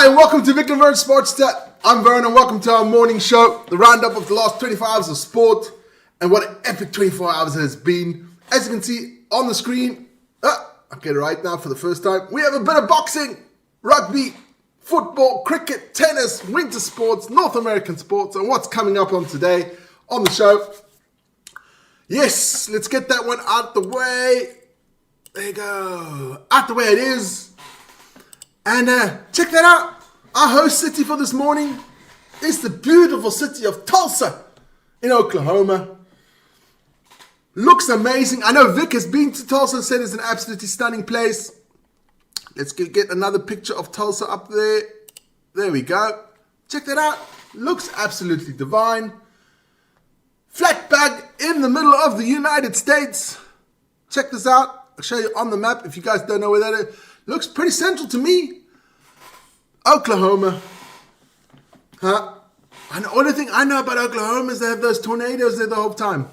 Hi, and welcome to Vik and Wern Sports Chat. I'm Wern, and welcome to our morning show, the roundup of the last 24 hours of sport, and what an epic 24 hours it has been. As you can see on the screen, I'll get it right now for the first time. We have a bit of boxing, rugby, football, cricket, tennis, winter sports, North American sports, and what's coming up on today on the show. Yes, let's get that one out the way. There you go. Out the way it is. And check that out. Our host city for this morning is the beautiful city of Tulsa in Oklahoma. Looks amazing. I know Vik has been to Tulsa and said it's an absolutely stunning place. Let's get another picture of Tulsa up there. There we go. Check that out. Looks absolutely divine. Flat bag in the middle of the United States. Check this out. I'll show you on the map if you guys don't know where that is. Looks pretty central to me. Oklahoma. And the only thing I know about Oklahoma is they have those tornadoes there the whole time.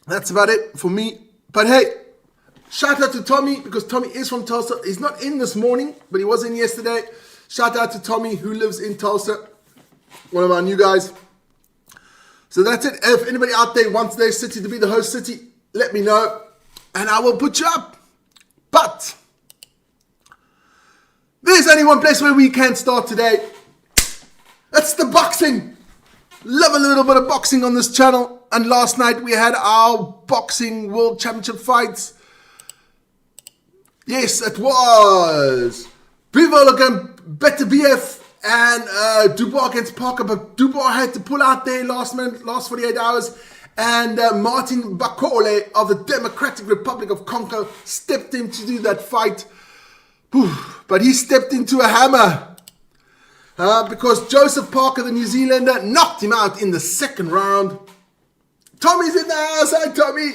That's about it for me. But hey, shout out to Tommy, because Tommy is from Tulsa. He's not in this morning, but he was in yesterday. Shout out to Tommy, who lives in Tulsa. One of our new guys. So that's it. If anybody out there wants their city to be the host city, let me know, and I will put you up. But there's only one place where we can start today. That's the boxing. Love a little bit of boxing on this channel. And last night we had our boxing world championship fights. Yes, it was Bivol against Better BF and Dubois against Parker. But Dubois had to pull out there last 48 hours. And Martin Bakole of the Democratic Republic of Congo stepped in to do that fight. But he stepped into a hammer. Because Joseph Parker, the New Zealander, knocked him out in the second round. Tommy's in the house. Hi, Tommy.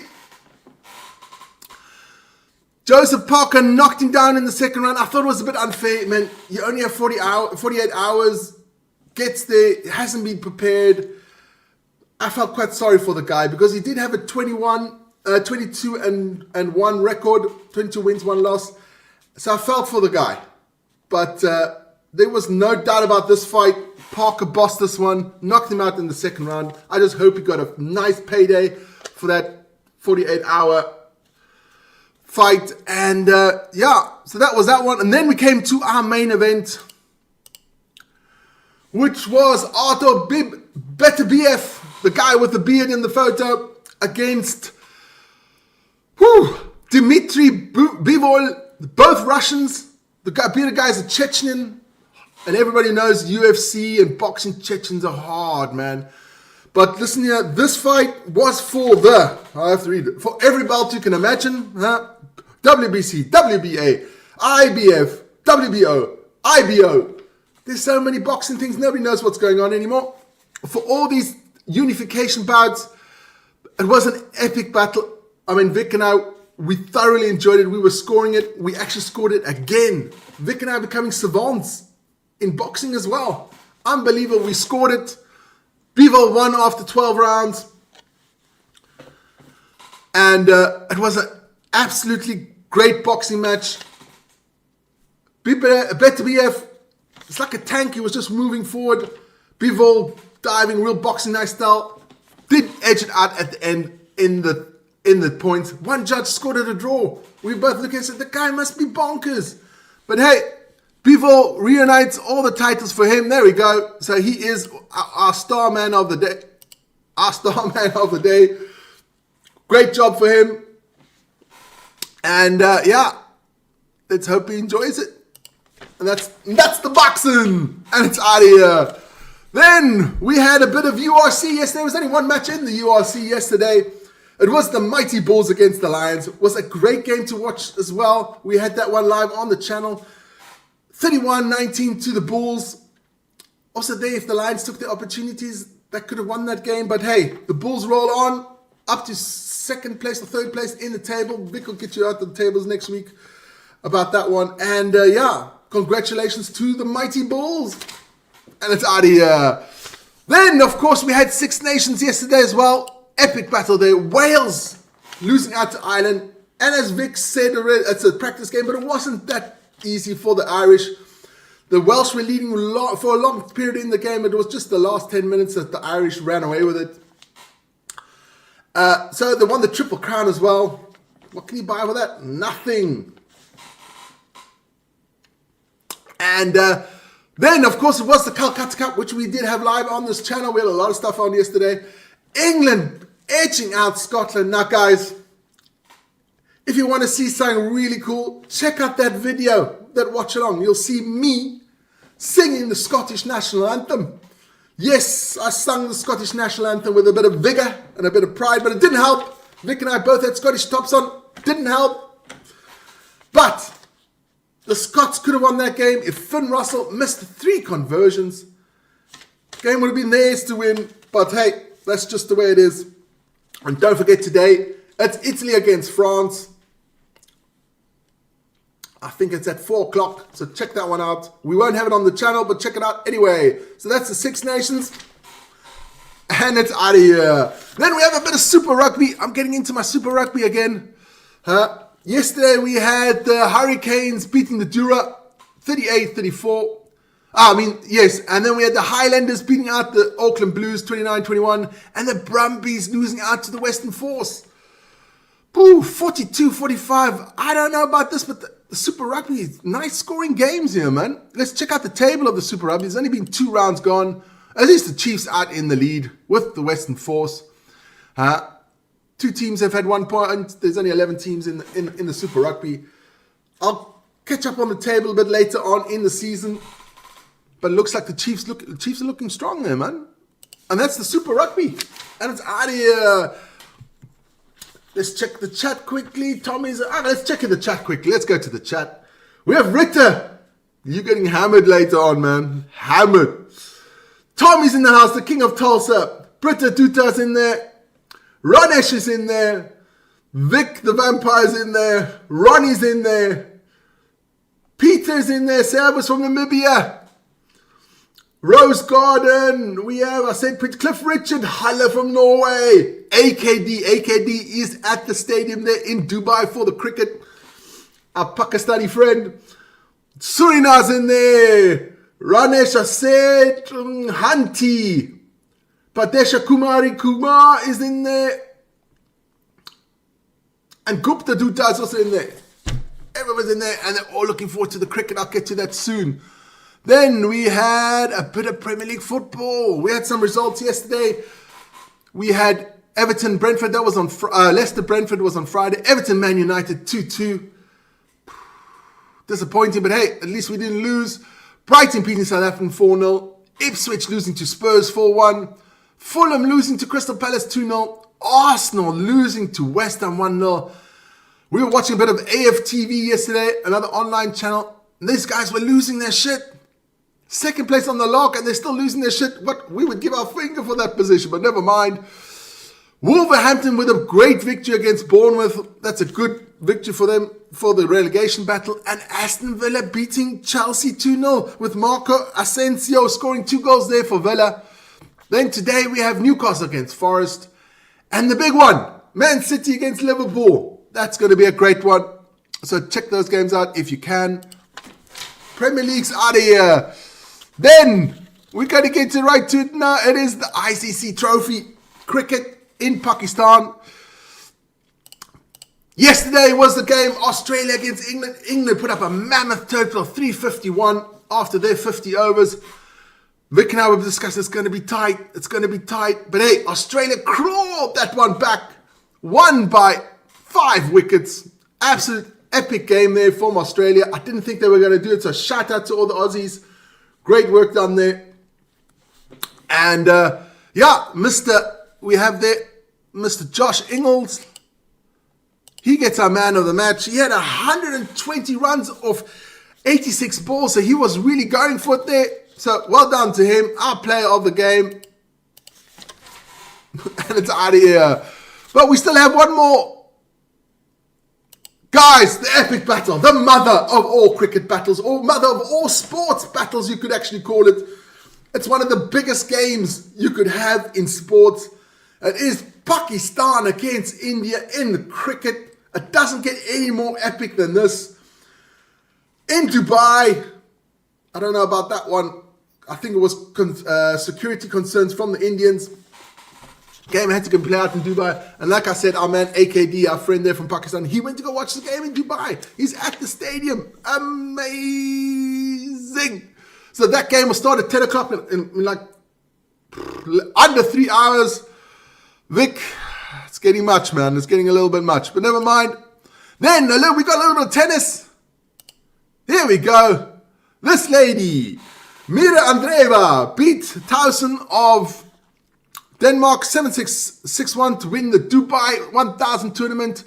Joseph Parker knocked him down in the second round. I thought it was a bit unfair, man. You only have 48 hours. Gets there, hasn't been prepared. I felt quite sorry for the guy because he did have a 22 and 1 record, 22 wins, 1 loss. So I felt for the guy. But there was no doubt about this fight. Parker bossed this one, knocked him out in the second round. I just hope he got a nice payday for that 48-hour fight. And so that was that one. And then we came to our main event, which was Arthur Better BF, the guy with the beard in the photo, against Dmitry Bivol, both Russians. The guy is a Chechen, and everybody knows UFC and boxing Chechens are hard, man. But listen here, this fight was I have to read it, for every belt you can imagine. WBC, WBA, IBF, WBO, IBO. There's so many boxing things, nobody knows what's going on anymore. For all these unification bouts, it was an epic battle. I mean, Vik and I, we thoroughly enjoyed it. We were scoring it. We actually scored it again. Vik and I are becoming savants in boxing as well. Unbelievable. We scored it. Bivol won after 12 rounds. And it was an absolutely great boxing match. Better BF, it's like a tank. He was just moving forward. Bivol diving, real boxing nice style. Did edge it out at the end in the points. One judge scored it a draw. We both looked and said, the guy must be bonkers. But hey, Bivol reunites all the titles for him. There we go. So he is our star man of the day. Our star man of the day. Great job for him. And let's hope he enjoys it. And that's the boxing. And it's out of here. Then we had a bit of URC yesterday. There was only one match in the URC yesterday. It was the Mighty Bulls against the Lions. It was a great game to watch as well. We had that one live on the channel. 31-19 to the Bulls. Also there, if the Lions took their opportunities, they could have won that game. But hey, the Bulls roll on up to second place or third place in the table. Vik will get you out the tables next week about that one. And congratulations to the Mighty Bulls. And it's out of here. Then, of course, we had Six Nations yesterday as well. Epic battle there. Wales losing out to Ireland. And as Vik said already, it's a practice game, but it wasn't that easy for the Irish. The Welsh were leading for a long period in the game. It was just the last 10 minutes that the Irish ran away with it. So they won the Triple Crown as well. What can you buy with that? Nothing. And then, of course, it was the Calcutta Cup, which we did have live on this channel. We had a lot of stuff on yesterday. England edging out Scotland. Now, guys, if you want to see something really cool, check out that video, that watch along. You'll see me singing the Scottish National Anthem. Yes, I sung the Scottish National Anthem with a bit of vigour and a bit of pride, but it didn't help. Vik and I both had Scottish tops on. Didn't help. But the Scots could have won that game if Finn Russell missed 3 conversions. Game would have been theirs to win. But hey, that's just the way it is. And don't forget today, it's Italy against France. I think it's at 4 o'clock, so check that one out. We won't have it on the channel, but check it out anyway. So that's the Six Nations. And it's out of here. Then we have a bit of Super Rugby. I'm getting into my Super Rugby again. Yesterday we had the Hurricanes beating the Dura 38-34. Yes. And then we had the Highlanders beating out the Auckland Blues 29-21. And the Brumbies losing out to the Western Force. 42-45. I don't know about this, but the Super Rugby, nice scoring games here, man. Let's check out the table of the Super Rugby. There's only been 2 rounds gone. At least the Chiefs out in the lead with the Western Force. 2 teams have had 1 point. There's only 11 teams in the Super Rugby. I'll catch up on the table a bit later on in the season. But it looks like the Chiefs are looking strong there, man. And that's the Super Rugby. And it's out of here. Let's check the chat quickly. Let's check in the chat quickly. Let's go to the chat. We have Ritter. You're getting hammered later on, man. Hammered. Tommy's in the house, the king of Tulsa. Britta Duta's in there. Ronesh is in there. Vik the Vampire's in there. Ronnie's in there. Peter's in there. Servus from Namibia. Rose Garden, we have, I said, Cliff Richard, Halle from Norway. AKD is at the stadium there in Dubai for the cricket. Our Pakistani friend. Surina's in there. Ranesh, I said, Hanti. Padesha Kumar is in there. And Gupta Dutta is also in there. Everyone's in there and they're all looking forward to the cricket. I'll get to that soon. Then we had a bit of Premier League football. We had some results yesterday. We had Everton Brentford. That was on Leicester Brentford was on Friday. Everton Man United 2-2. Disappointing, but hey, at least we didn't lose. Brighton beating Southampton 4-0. Ipswich losing to Spurs 4-1. Fulham losing to Crystal Palace 2-0. Arsenal losing to West Ham 1-0. We were watching a bit of AFTV yesterday, another online channel. And these guys were losing their shit. Second place on the log, and they're still losing their shit. But we would give our finger for that position, but never mind. Wolverhampton with a great victory against Bournemouth. That's a good victory for them for the relegation battle. And Aston Villa beating Chelsea 2-0 with Marco Asensio scoring 2 goals there for Villa. Then today we have Newcastle against Forest. And the big one, Man City against Liverpool. That's going to be a great one. So check those games out if you can. Premier League's out of here. Then we're going to get right to it now. It is the ICC Trophy cricket in Pakistan. Yesterday was the game Australia against England. England put up a mammoth total of 351 after their 50 overs. Vik and I will discuss it's going to be tight. It's going to be tight. But hey, Australia crawled that one back. Won by 5 wickets. Absolute epic game there from Australia. I didn't think they were going to do it. So shout out to all the Aussies. Great work done there. And we have there Mr. Josh Ingles. He gets our man of the match. He had 120 runs off 86 balls. So he was really going for it there. So well done to him. Our player of the game. And it's out of here. But we still have one more. Guys, the epic battle, the mother of all cricket battles, or mother of all sports battles, you could actually call it. It's one of the biggest games you could have in sports. It is Pakistan against India in cricket. It doesn't get any more epic than this. In Dubai, I don't know about that one. I think it was security concerns from the Indians. Game had to go play out in Dubai. And like I said, our man AKD, our friend there from Pakistan, he went to go watch the game in Dubai. He's at the stadium. Amazing. So that game will start at 10 o'clock in like under 3 hours. Vic, it's getting much, man. It's getting a little bit much. But never mind. Then we got a little bit of tennis. Here we go. This lady, Mira Andreeva, beat Towson of Denmark 7-6, 6-1 to win the Dubai 1000 tournament.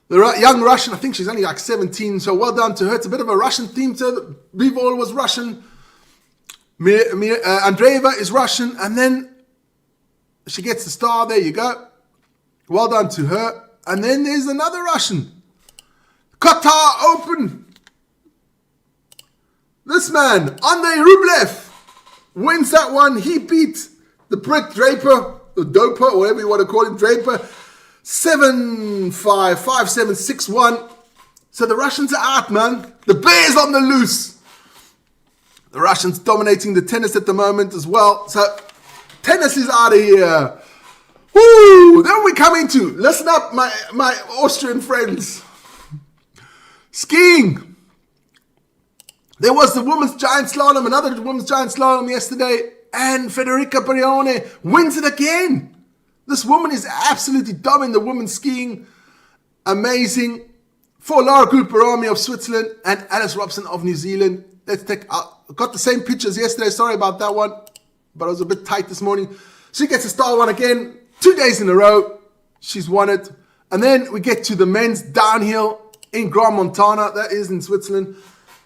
The young Russian, I think she's only like 17, so well done to her. It's a bit of a Russian theme to it. Bivol was Russian. Andreeva is Russian, and then she gets the star. There you go. Well done to her. And then there's another Russian. Qatar Open. This man, Andrei Rublev, wins that one. He beat the Brit Draper, the Doper, or whatever you want to call him, Draper, 7-5, 5-7, 6-1. So the Russians are out, man. The bear's on the loose. The Russians dominating the tennis at the moment as well. So tennis is out of here. Woo! Then we come into, listen up, my Austrian friends. Skiing. There was the women's giant slalom, another women's giant slalom yesterday, and Federica Brione wins it again. This woman is absolutely dumb in the women's skiing. Amazing. For Lara Gulperami of Switzerland and Alice Robson of New Zealand. Let's take, got the same pictures yesterday. Sorry about that one, but I was a bit tight this morning. She gets a star one again. 2 days in a row. She's won it. And then we get to the men's downhill in Grand Montana. That is in Switzerland.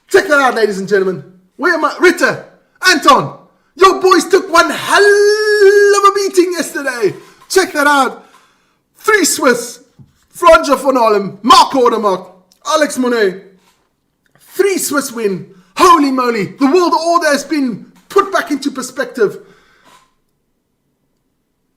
Check that out, ladies and gentlemen. Where am I? Ritter, Anton, your boys took one hell of a beating yesterday. Check that out. 3 Swiss. Franja von Allem, Mark Ordermark, Alex Monet. 3 Swiss win. Holy moly. The world order has been put back into perspective.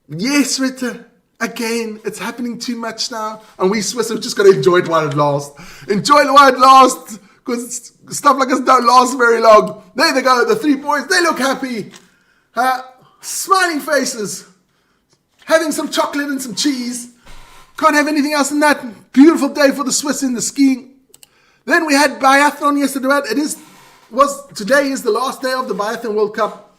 Yes, Ritter. Again, it's happening too much now. And we Swiss have just got to enjoy it while it lasts. Enjoy it while it lasts. Because stuff like this don't last very long. There they go, the 3 boys. They look happy. Smiling faces. Having some chocolate and some cheese. Can't have anything else than that. Beautiful day for the Swiss in the skiing. Then we had biathlon yesterday. Today is the last day of the Biathlon World Cup.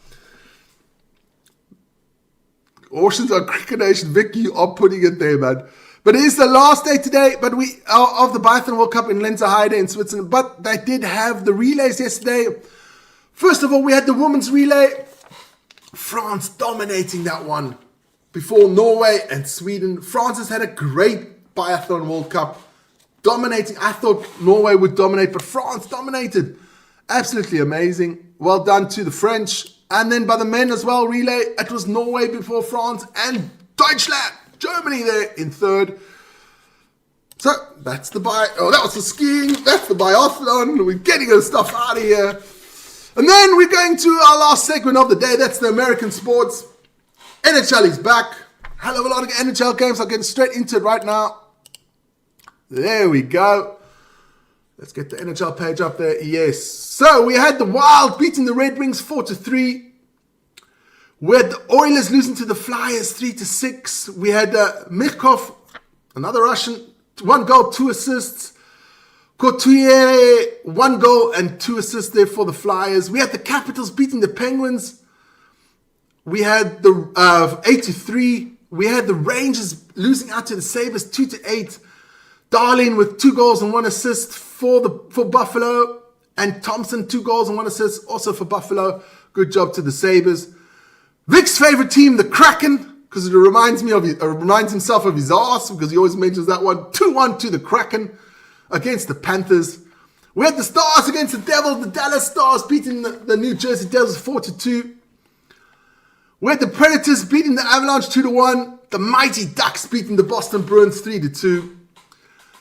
Oceans are Cricket Nation. Vic, you are putting it there, man. But it is the last day today, but we of the Biathlon World Cup in Lenzerheide in Switzerland. But they did have the relays yesterday. First of all, we had the women's relay. France dominating that one before Norway and Sweden. France has had a great Biathlon World Cup. Dominating. I thought Norway would dominate, but France dominated. Absolutely amazing. Well done to the French. And then by the men as well, relay. It was Norway before France and Deutschland. Germany there in third. So that's that was the skiing. That's the biathlon. We're getting the stuff out of here. And then we're going to our last segment of the day. That's the American sports. NHL is back. Hell of a lot of NHL games. I'll get straight into it right now. There we go. Let's get the NHL page up there. Yes. So we had the Wild beating the Red Wings 4-3. We had the Oilers losing to the Flyers 3-6. We had Mikov, another Russian, 1 goal, 2 assists. Couturier, 1 goal and 2 assists there for the Flyers. We had the Capitals beating the Penguins. We had the 8-3. We had the Rangers losing out to the Sabres 2-8. Darlene with 2 goals and 1 assist for Buffalo. And Thompson, 2 goals and 1 assist also for Buffalo. Good job to the Sabres. Vic's favorite team, the Kraken, because it reminds himself of his ass, because he always mentions that one. 2-1 to the Kraken against the Panthers. We had the Stars against the Devils. The Dallas Stars beating the New Jersey Devils 4-2. We had the Predators beating the Avalanche 2-1. The Mighty Ducks beating the Boston Bruins 3-2.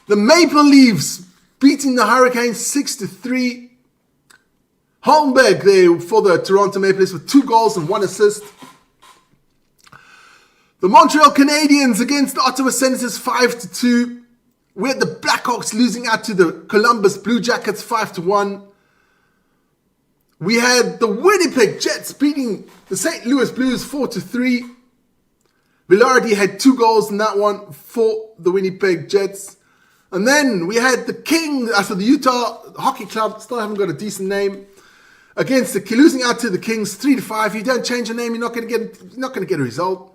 The Maple Leafs beating the Hurricanes 6-3. Holmberg there for the Toronto Maple Leafs with 2 goals and 1 assist. The Montreal Canadiens against the Ottawa Senators 5-2. We had the Blackhawks losing out to the Columbus Blue Jackets 5-1. we had the Winnipeg Jets beating the St. Louis Blues 4-3. Villardi had 2 goals in that one for the Winnipeg Jets. And then we had the the Utah Hockey Club, still haven't got a decent name, against losing out to the Kings 3-5. You don't change your name, you're not going to get a result.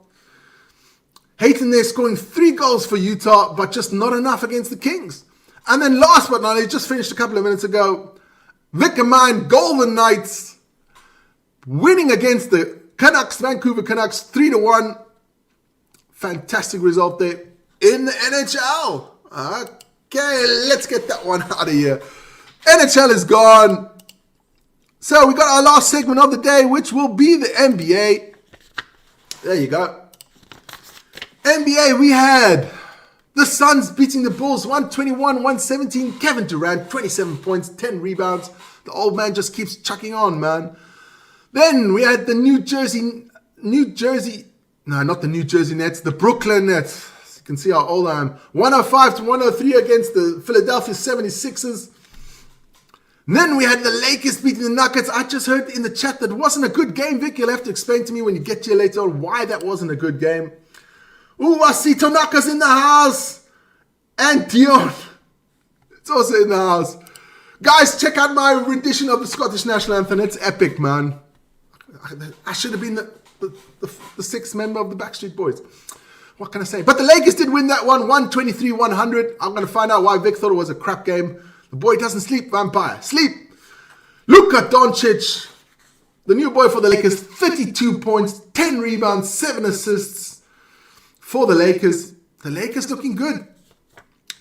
Hayton there scoring 3 goals for Utah, but just not enough against the Kings. And then last but not least, just finished a couple of minutes ago, Vik and Wern Golden Knights winning against the Canucks, Vancouver Canucks 3-1. Fantastic result there in the NHL. Okay, let's get that one out of here. NHL is gone. So we got our last segment of the day, which will be the NBA. There you go. NBA, we had the Suns beating the Bulls 121-117. Kevin Durant, 27 points, 10 rebounds. The old man just keeps chucking on, man. Then we had the not the New Jersey Nets, the Brooklyn Nets. As you can see how old I am. 105-103 against the Philadelphia 76ers. And then we had the Lakers beating the Nuggets. I just heard in the chat that wasn't a good game. Vic, you'll have to explain to me when you get here later on why that wasn't a good game. Ooh, I see Tanaka's in the house. And Dion. It's also in the house. Guys, check out my rendition of the Scottish National Anthem. It's epic, man. I should have been the sixth member of the Backstreet Boys. What can I say? But the Lakers did win that one, 123-100. I'm going to find out why Vic thought it was a crap game. The boy doesn't sleep, vampire. Sleep. Luka Doncic, the new boy for the Lakers, 32 points, 10 rebounds, 7 assists for the Lakers. The Lakers looking good.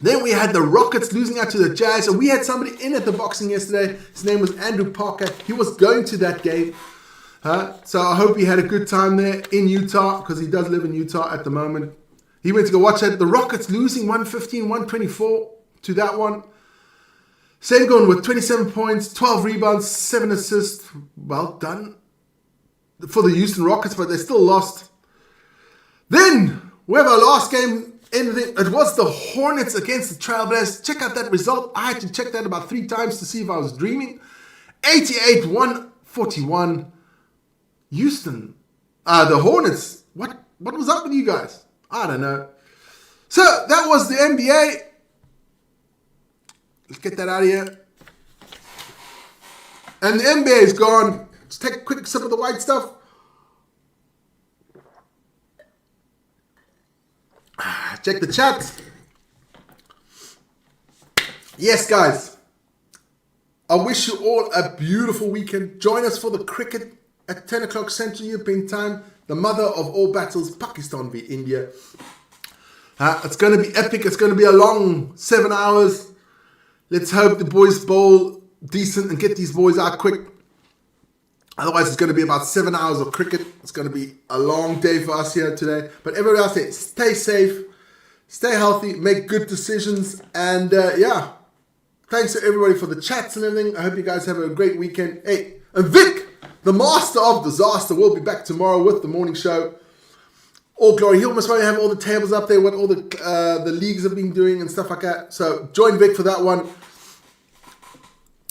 Then we had the Rockets losing out to the Jazz. And we had somebody in at the boxing yesterday. His name was Andrew Parker. He was going to that game. So I hope he had a good time there in Utah, because he does live in Utah at the moment. He went to go watch that. The Rockets losing 115-124 to that one. Sengun with 27 points, 12 rebounds, 7 assists. Well done for the Houston Rockets, but they still lost. Then we have our last game. It was the Hornets against the Trailblazers. Check out that result. I had to check that about 3 times to see if I was dreaming. 88-141. Houston. The Hornets. What was up with you guys? I don't know. So that was the NBA. Let's get that out of here. And the NBA is gone. Let's take a quick sip of the white stuff. Check the chat. Yes, guys. I wish you all a beautiful weekend. Join us for the cricket at 10 o'clock Central European time. The mother of all battles, Pakistan v India. It's going to be epic. It's going to be a long 7 hours. Let's hope the boys bowl decent and get these boys out quick. Otherwise, it's going to be about 7 hours of cricket. It's going to be a long day for us here today. But everybody else, stay safe, stay healthy, make good decisions. And yeah, thanks to everybody for the chats and everything. I hope you guys have a great weekend. Hey, and Vic, the master of disaster, will be back tomorrow with the morning show. All glory. He'll most probably have all the tables up there, what all the leagues have been doing and stuff like that. So join Vic for that one.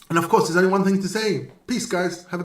And of course, there's only one thing to say. Peace, guys. Have a